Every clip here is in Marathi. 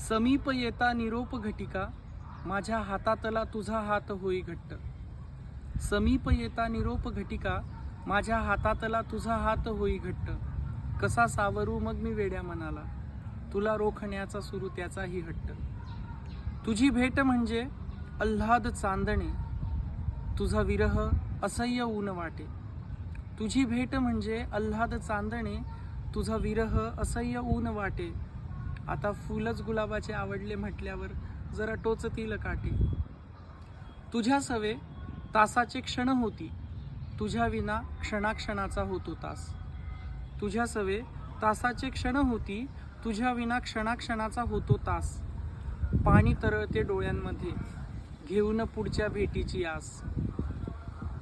समीप येता निरोप घटिका, माझ्या हातातला तुझा हात होई घट्ट. समीप येता निरोप घटिका, माझ्या हातातला तुझा हात होई घट्ट. कसा सावरू मग मी वेड्या मनाला, तुला रोखण्याचा सुरू त्याचाही हट्ट. तुझी भेट म्हणजे आल्हाद चांदणे, तुझा विरह असह्य ऊन वाटे. तुझी भेट म्हणजे आल्हाद चांदणे, तुझा विरह असह्य ऊन वाटे. आता फुलच गुलाबाचे आवडले म्हटल्यावर जरा टोचतील काटे. तुझ्या सवे तासाचे क्षण होती, तुझ्या विना क्षणाक्षणाचा होतो तास. तुझ्या सवे तासाचे क्षण होती, तुझ्या विना क्षणाक्षणाचा होतो तास. पाणी तरळते डोळ्यांमध्ये, घेऊन पुढच्या भेटीची आस.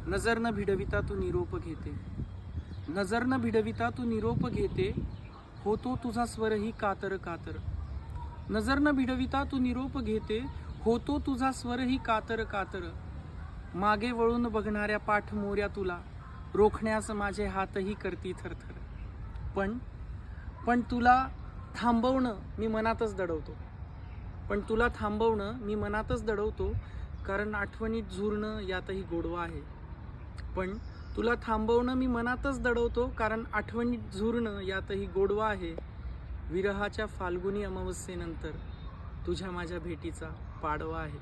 नजर न भिडविता तू निरोप घेते, नजर न भिडविता तू निरोप घेते. होतो तुझा स्वरही कातर कातर. नजर न भिडविता तू निरोप घेते, होतो तुझा स्वरही कातर कातर. मागे वळून बघणाऱ्या पाठमोऱ्या तुला, रोखण्यास माझे हातही करती थरथर. पण तुला थांबवणं मी मनातच दडवतो. पण तुला थांबवणं मी मनातच दडवतो, कारण आठवणीत झुरणं यातही गोडवा आहे. पण तुला थांबवणं मी मनातच दडवतो, कारण आठवणीत झुरणं यातही गोडवा आहे. विरहाच्या फाल्गुनी अमावस्येनंतर तुझ्या माझ्या भेटीचा पाडवा आहे.